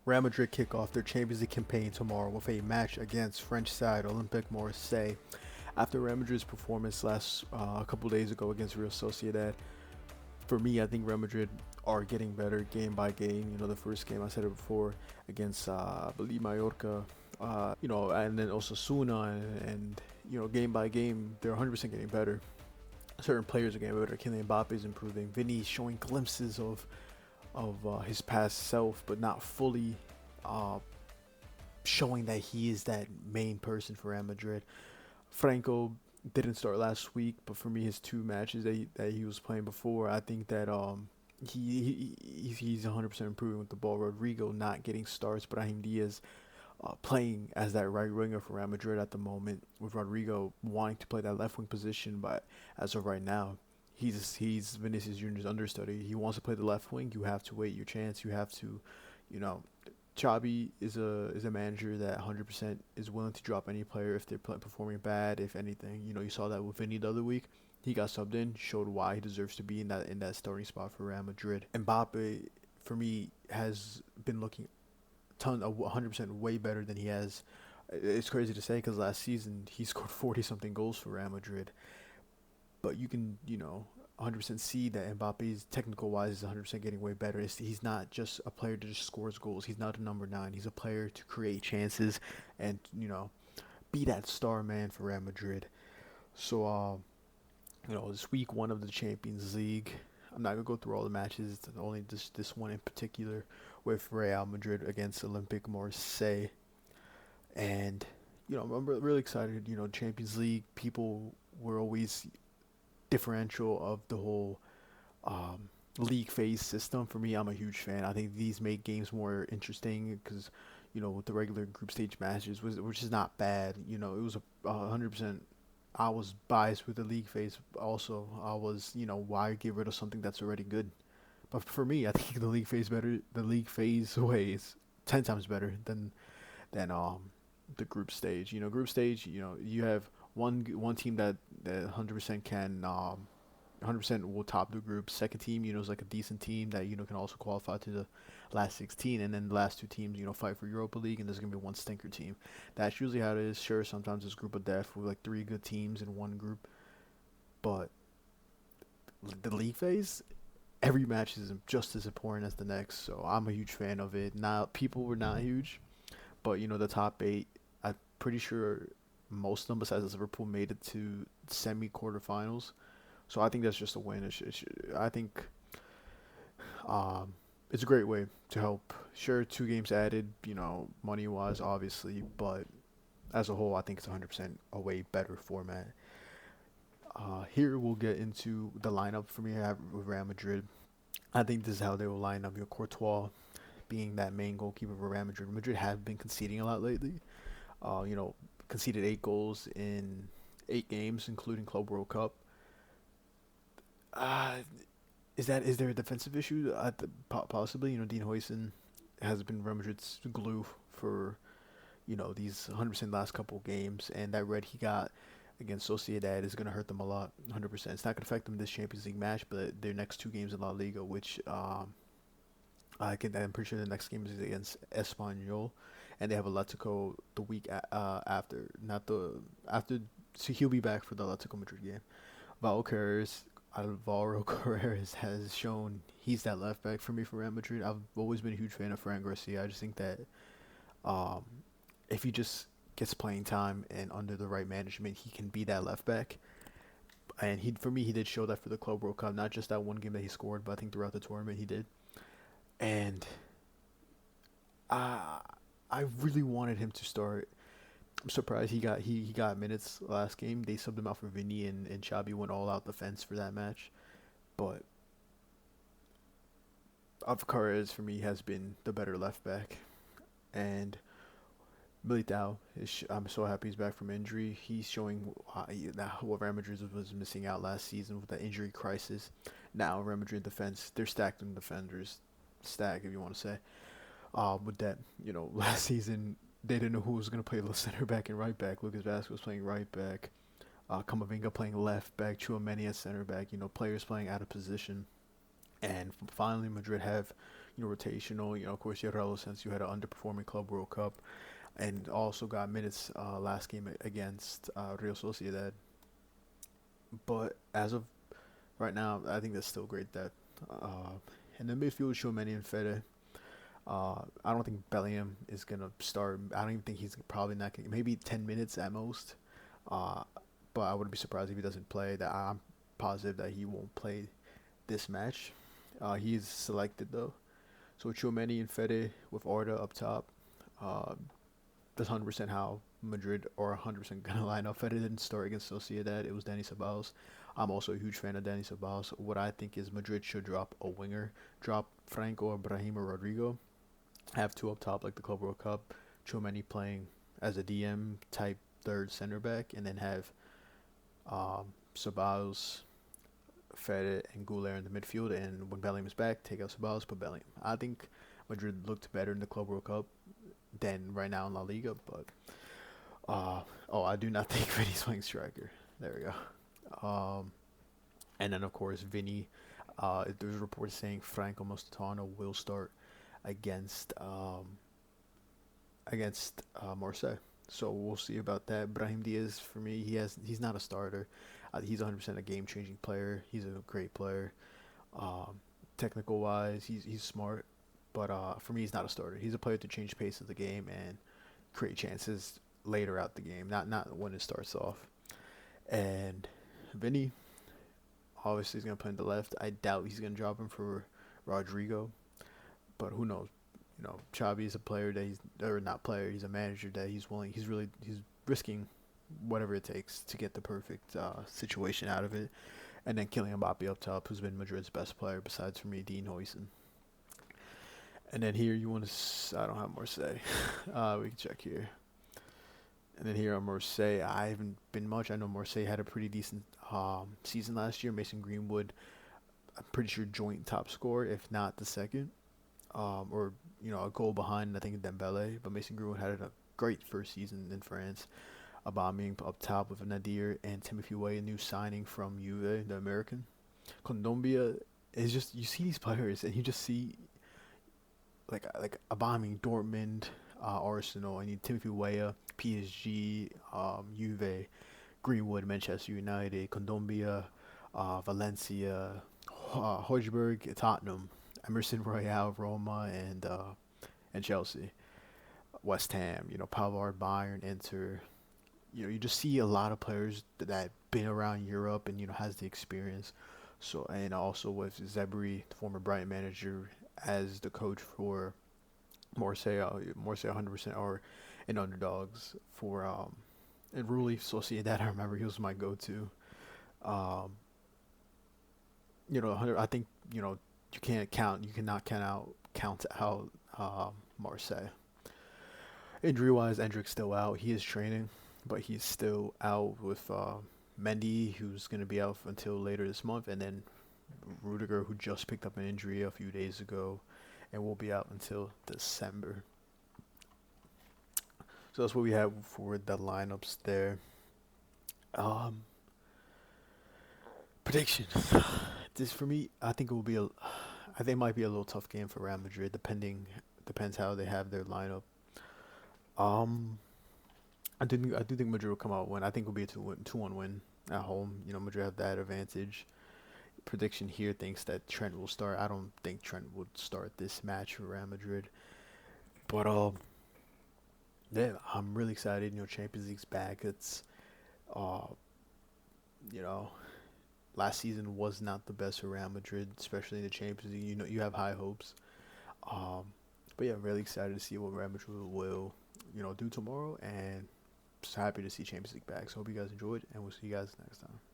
Real Madrid kick off their Champions League campaign tomorrow with a match against French side Olympique Marseille. After Real Madrid's performance last a couple days ago against Real Sociedad, for me, I think Real Madrid are getting better game by game. You know, the first game I said it before against I believe Mallorca, and then also Suna, and game by game they're 100% getting better. Certain players are getting better. Kylian Mbappe is improving. Vini's showing glimpses of his past self, but not fully uh, showing that he is that main person for Real Madrid. Franco didn't start last week, but for me, his two matches that he was playing before, I think that he's 100% improving with the ball. Rodrygo not getting starts, but Brahim Diaz playing as that right winger for Real Madrid at the moment, with Rodrygo wanting to play that left wing position, but as of right now, he's Vinicius Jr.'s understudy. He wants to play the left wing. You have to wait your chance. You have to, you know, Chabi is a manager that 100% is willing to drop any player if they're performing bad. If anything, you saw that with Vini the other week. He got subbed in, showed why he deserves to be in that starting spot for Real Madrid. Mbappe, for me, has been looking 100% way better than he has. It's crazy to say because last season he scored 40 something goals for Real Madrid, but you can 100% see that Mbappe's technical wise is 100% getting way better. He's not just a player that just scores goals. He's not a number nine. He's a player to create chances and be that star man for Real Madrid. So this week one of the Champions League. I'm not gonna go through all the matches. Only this one in particular with Real Madrid against Olympique Marseille, and I'm really excited. Champions League people were always differential of the whole league phase system. For me, I'm a huge fan. I think these make games more interesting because with the regular group stage matches, which is not bad. It was 100%. I was biased with the league phase. Also, I was why get rid of something that's already good. But for me, I think the league phase better. The league phase way is 10 times better than the group stage. Group stage. You have one team that 100% can 100% will top the group. Second team, is like a decent team that can also qualify to the last 16, and then the last two teams, fight for Europa League, and there's gonna be one stinker team. That's usually how it is. Sure, sometimes it's group of death with like three good teams in one group, but the league phase, every match is just as important as the next. So I'm a huge fan of it. Now people were not huge, but the top eight, I'm pretty sure most of them besides Liverpool made it to semi quarterfinals. So I think that's just a win. I think it's a great way to help. Sure, two games added, money wise, obviously, but as a whole, I think it's 100% a way better format. Here we'll get into the lineup for me. I have with Real Madrid. I think this is how they will line up. Courtois being that main goalkeeper for Real Madrid. Madrid have been conceding a lot lately. Conceded 8 goals in 8 games, including Club World Cup. Uh, is there a defensive issue? Possibly. Dean Huijsen has been Real Madrid's glue for these 100% last couple games, and that red he got against Sociedad is going to hurt them a lot. 100%. It's not going to affect them in this Champions League match, but their next two games in La Liga, which I'm pretty sure the next game is against Espanyol, and they have Atletico the week after. Not the after. So he'll be back for the Atletico Madrid game. Val Carreras, Alvaro Carreras has shown he's that left back for me for Real Madrid. I've always been a huge fan of Fran Garcia. I just think that um, if he just gets playing time and under the right management, he can be that left back. And for me, he did show that for the Club World Cup. Not just that one game that he scored, but I think throughout the tournament he did. And I I really wanted him to start. I'm surprised he got minutes last game. They subbed him out for Vinny, and Xabi went all out defense for that match. But Alvarez for me has been the better left back, and Militao I'm so happy he's back from injury. He's showing what Real Madrid was missing out last season with that injury crisis. Now Real Madrid defense, they're stacked in defenders, stack if you want to say. With that, last season they didn't know who was going to play the center back and right back. Lucas Vazquez was playing right back. Camavinga playing left back. Chouameni at center back. Players playing out of position. And finally, Madrid have, rotational. Of course, you had Carlos since you had an underperforming Club World Cup, and also got minutes last game against Real Sociedad. But as of right now, I think that's still great depth. And then midfield, Tchouaméni and Fede. I don't think Bellingham is gonna start. I don't even think he's probably not gonna. Maybe 10 minutes at most. Uh, but I wouldn't be surprised if he doesn't play. That I'm positive that he won't play this match. He's selected though. So Tchouaméni and Fede with Arda up top. Uh, that's 100% how Madrid are 100% gonna line up. Fede didn't start against Sociedad. It was Dani Ceballos. I'm also a huge fan of Dani Ceballos. What I think is Madrid should drop a winger, drop Franco or Brahim or Rodrygo, have two up top like the Club World Cup, Tchouaméni playing as a DM type third center back, and then have Ceballos, Fede, and Goulet in the midfield. And when Bellingham is back, take out Ceballos, put Bellingham. I think Madrid looked better in the Club World Cup than right now in La Liga, but I do not think Vini's playing striker. There we go. And then of course Vini. There's reports saying Franco Mostano will start against Marseille. So we'll see about that. Brahim Diaz, for me, he's not a starter. He's 100% a game-changing player. He's a great player. Technical wise, he's smart, but for me, he's not a starter. He's a player to change pace of the game and create chances later out the game, not when it starts off. And Vinny, obviously, he's gonna play on the left. I doubt he's gonna drop him for Rodrygo, but who knows? Xavi is a player that or not player. He's a manager that he's willing. He's risking whatever it takes to get the perfect situation out of it. And then killing Mbappe up top, who's been Madrid's best player besides for me, Dean Huijsen. And then here you want to. I don't have Marseille. We can check here. And then here on Marseille, I haven't been much. I know Marseille had a pretty decent season last year. Mason Greenwood, I'm pretty sure joint top scorer, if not the second. Or a goal behind, I think, Dembele. But Mason Greenwood had a great first season in France. Aubameyang up top with Nadir and Timothy Weah, a new signing from Juve, the American. Colombia is just, you see these players and you just see like Aubameyang, Dortmund, Arsenal, and Timothy Weah, PSG, Juve, Greenwood, Manchester United, Colombia, Valencia, Hojberg, Tottenham, Emerson Royale, Roma, and Chelsea, West Ham, Pavard, Bayern, Inter. You just see a lot of players that been around Europe and has the experience. So, and also with Zebri, the former Brighton manager, as the coach for Marseille 100% are in underdogs for and Rulli Sociedad. I remember he was my go-to. Um, I think you cannot count out Marseille. Injury-wise, Endrick's still out. He is training, but he's still out with Mendy, who's going to be out until later this month, and then Rudiger, who just picked up an injury a few days ago and will be out until December. So that's what we have for the lineups there. Prediction. This for me, I think it will be I think it might be a little tough game for Real Madrid, depends how they have their lineup. Um, I do think Madrid will come out win. I think it'll be a 2-1 win at home. Madrid have that advantage. Prediction here thinks that Trent will start. I don't think Trent would start this match for Real Madrid. But yeah, I'm really excited. Champions League's back. It's uh, you know, last season was not the best for Real Madrid, especially in the Champions League. You have high hopes. Um, but yeah, really excited to see what Real Madrid will do tomorrow, and just happy to see Champions League back. So hope you guys enjoyed, and we'll see you guys next time.